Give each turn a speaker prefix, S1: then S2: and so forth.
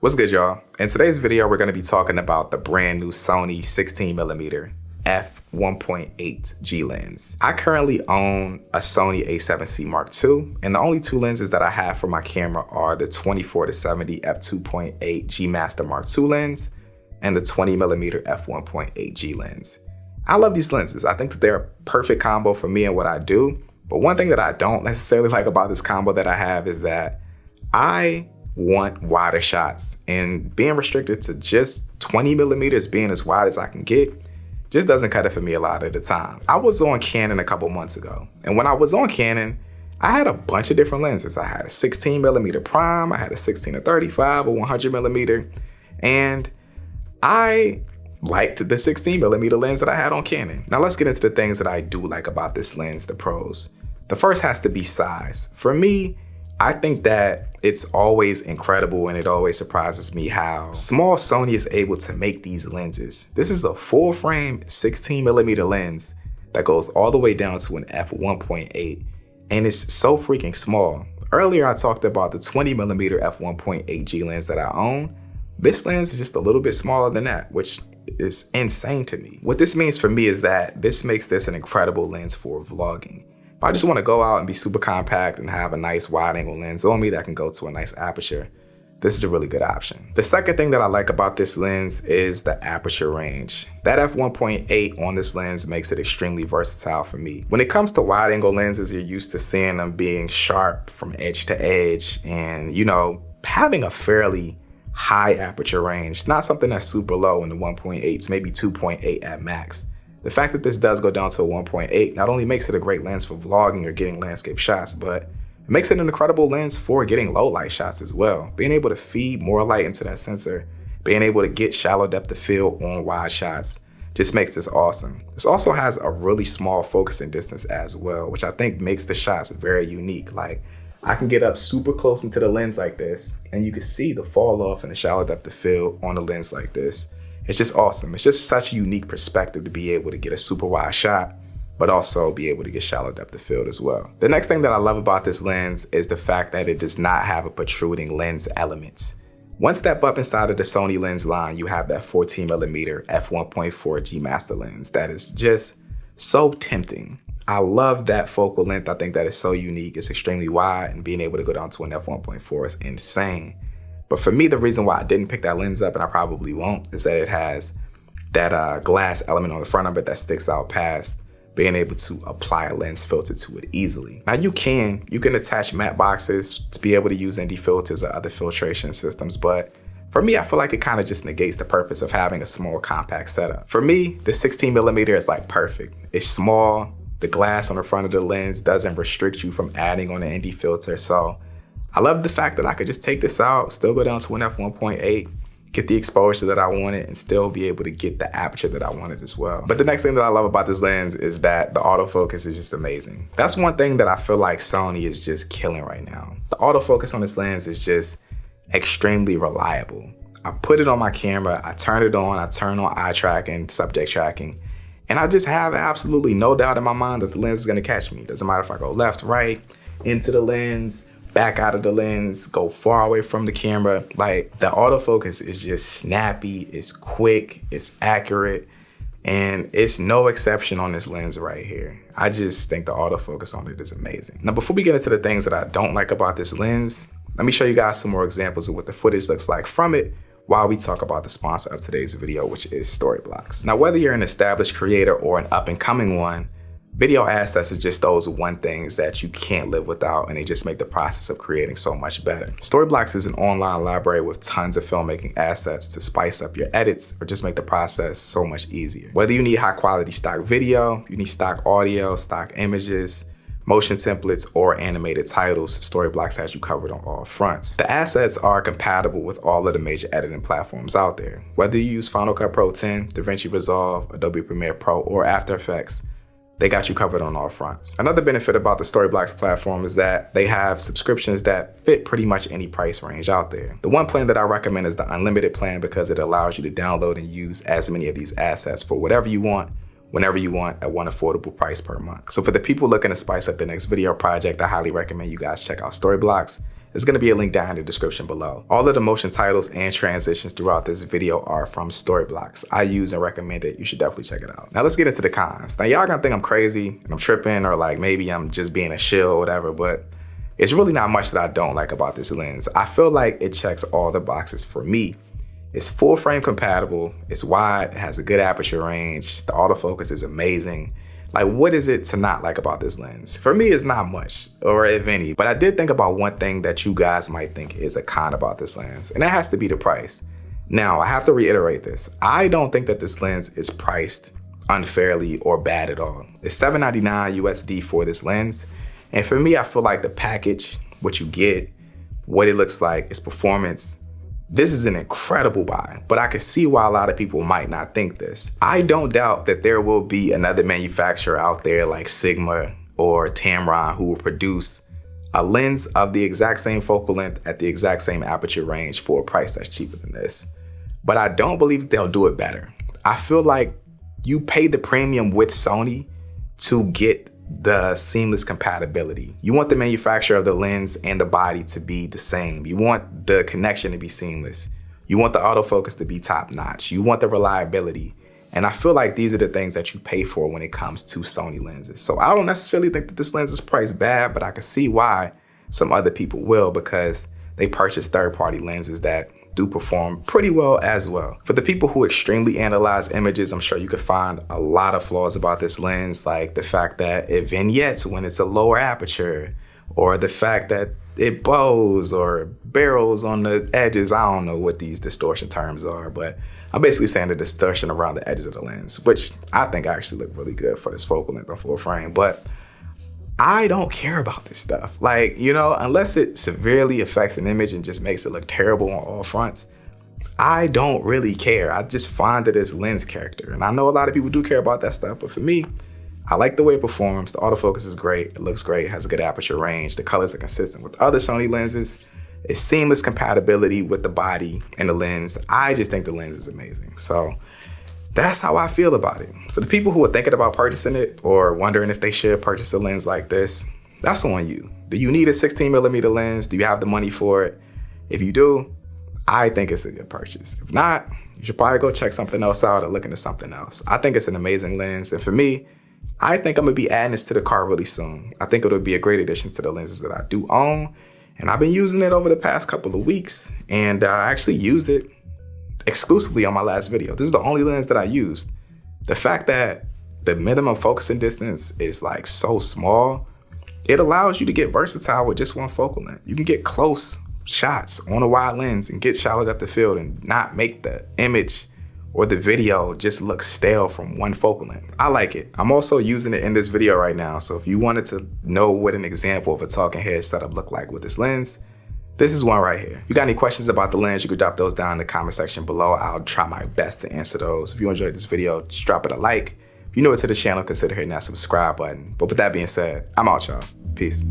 S1: What's good, y'all? In today's video, we're going to be talking about the brand new Sony 16mm f1.8 G lens. I currently own a Sony a7C Mark II, and the only two lenses that I have for my camera are the 24-70 f2.8 G Master Mark II lens and the 20mm f1.8 G lens. I love these lenses. I think that they're a perfect combo for me and what I do. But one thing that I don't necessarily like about this combo that I have is that I want wider shots, and being restricted to just 20mm, being as wide as I can get, just doesn't cut it for me a lot of the time. I was on Canon a couple months ago, and when I was on Canon, I had a bunch of different lenses. I had a 16mm prime, I had a 16-35, a 100mm, and I liked the 16mm lens that I had on Canon. Now let's get into the things that I do like about this lens, the pros. The first has to be size. For me, I think that it's always incredible and it always surprises me how small Sony is able to make these lenses. This is a full frame 16mm lens that goes all the way down to an f1.8, and it's so freaking small. Earlier I talked about the 20mm f1.8 G lens that I own. This lens is just a little bit smaller than that, which is insane to me. What this means for me is that this makes this an incredible lens for vlogging. If I just want to go out and be super compact and have a nice wide angle lens on me that can go to a nice aperture, this is a really good option. The second thing that I like about this lens is the aperture range. That f1.8 on this lens makes it extremely versatile for me. When it comes to wide angle lenses, you're used to seeing them being sharp from edge to edge and, having a fairly high aperture range. It's not something that's super low in the 1.8s, maybe 2.8 at max. The fact that this does go down to a 1.8 not only makes it a great lens for vlogging or getting landscape shots, but it makes it an incredible lens for getting low light shots as well. Being able to feed more light into that sensor, being able to get shallow depth of field on wide shots, just makes this awesome. This also has a really small focusing distance as well, which I think makes the shots very unique. Like, I can get up super close into the lens like this, and you can see the fall off and the shallow depth of field on the lens like this. It's just awesome. It's just such a unique perspective to be able to get a super wide shot, but also be able to get shallow depth of field as well. The next thing that I love about this lens is the fact that it does not have a protruding lens element. One step up inside of the Sony lens line, you have that 14mm f1.4 G Master lens that is just so tempting. I love that focal length. I think that is so unique. It's extremely wide, and being able to go down to an f1.4 is insane. But for me, the reason why I didn't pick that lens up, and I probably won't, is that it has that glass element on the front of it that sticks out past being able to apply a lens filter to it easily. Now you can attach matte boxes to be able to use ND filters or other filtration systems, but for me, I feel like it kind of just negates the purpose of having a small compact setup. For me, the 16mm is like perfect. It's small, the glass on the front of the lens doesn't restrict you from adding on an ND filter, so I love the fact that I could just take this out, still go down to an f1.8, get the exposure that I wanted, and still be able to get the aperture that I wanted as well. But the next thing that I love about this lens is that the autofocus is just amazing. That's one thing that I feel like Sony is just killing right now. The autofocus on this lens is just extremely reliable. I put it on my camera, I turn it on, I turn on eye tracking, subject tracking, and I just have absolutely no doubt in my mind that the lens is gonna catch me. Doesn't matter if I go left, right, into the lens, back out of the lens, go far away from the camera. Like, the autofocus is just snappy, it's quick, it's accurate, and it's no exception on this lens right here. I just think the autofocus on it is amazing. Now, before we get into the things that I don't like about this lens, let me show you guys some more examples of what the footage looks like from it while we talk about the sponsor of today's video, which is Storyblocks. Now, whether you're an established creator or an up-and-coming one, video assets are just those one things that you can't live without, and they just make the process of creating so much better. Storyblocks is an online library with tons of filmmaking assets to spice up your edits or just make the process so much easier. Whether you need high quality stock video, you need stock audio, stock images, motion templates, or animated titles, Storyblocks has you covered on all fronts. The assets are compatible with all of the major editing platforms out there. Whether you use Final Cut Pro 10, DaVinci Resolve, Adobe Premiere Pro, or After Effects, they got you covered on all fronts. Another benefit about the Storyblocks platform is that they have subscriptions that fit pretty much any price range out there. The one plan that I recommend is the unlimited plan because it allows you to download and use as many of these assets for whatever you want, whenever you want, at one affordable price per month. So for the people looking to spice up the next video project, I highly recommend you guys check out Storyblocks. there's gonna be a link down in the description below. All of the motion titles and transitions throughout this video are from Storyblocks. I use and recommend it. You should definitely check it out. Now let's get into the cons. Now y'all gonna think I'm crazy and I'm tripping, or like maybe I'm just being a shill or whatever, but it's really not much that I don't like about this lens. I feel like it checks all the boxes for me. It's full frame compatible, it's wide, it has a good aperture range, the autofocus is amazing. Like, what is it to not like about this lens? For me, it's not much, or if any, but I did think about one thing that you guys might think is a con about this lens, and that has to be the price. Now, I have to reiterate this. I don't think that this lens is priced unfairly or bad at all. It's $799 USD for this lens, and for me, I feel like the package, what you get, what it looks like, its performance, this is an incredible buy, but I can see why a lot of people might not think this. I don't doubt that there will be another manufacturer out there like Sigma or Tamron who will produce a lens of the exact same focal length at the exact same aperture range for a price that's cheaper than this. But I don't believe they'll do it better. I feel like you pay the premium with Sony to get the seamless compatibility. You want the manufacturer of the lens and the body to be the same. You want the connection to be seamless. You want the autofocus to be top notch. You want the reliability. And I feel like these are the things that you pay for when it comes to Sony lenses. So I don't necessarily think that this lens is priced bad, but I can see why some other people will, because they purchase third-party lenses that do perform pretty well as well. For the people who extremely analyze images, I'm sure you could find a lot of flaws about this lens, like the fact that it vignettes when it's a lower aperture, or the fact that it bows or barrels on the edges. I don't know what these distortion terms are, but I'm basically saying the distortion around the edges of the lens, which I think actually look really good for this focal length on full frame. But I don't care about this stuff. Like, you know, unless it severely affects an image and just makes it look terrible on all fronts, I don't really care. I just find that it's lens character. And I know a lot of people do care about that stuff, but for me, I like the way it performs. The autofocus is great. It looks great. It has a good aperture range. The colors are consistent with other Sony lenses. It's seamless compatibility with the body and the lens. I just think the lens is amazing. So that's how I feel about it. For the people who are thinking about purchasing it or wondering if they should purchase a lens like this, that's on you. Do you need a 16mm lens? Do you have the money for it? If you do, I think it's a good purchase. If not, you should probably go check something else out or look into something else. I think it's an amazing lens. And for me, I think I'm gonna be adding this to the car really soon. I think it'll be a great addition to the lenses that I do own. And I've been using it over the past couple of weeks, and I actually used it exclusively on my last video. This is the only lens that I used. The fact that the minimum focusing distance is like so small, it allows you to get versatile with just one focal length. You can get close shots on a wide lens and get shallow depth of field and not make the image or the video just look stale from one focal length. I like it. I'm also using it in this video right now. So if you wanted to know what an example of a talking head setup look like with this lens, this is one right here. If you got any questions about the lens, you can drop those down in the comment section below. I'll try my best to answer those. If you enjoyed this video, just drop it a like. If you're new to the channel, consider hitting that subscribe button. But with that being said, I'm out, y'all. Peace.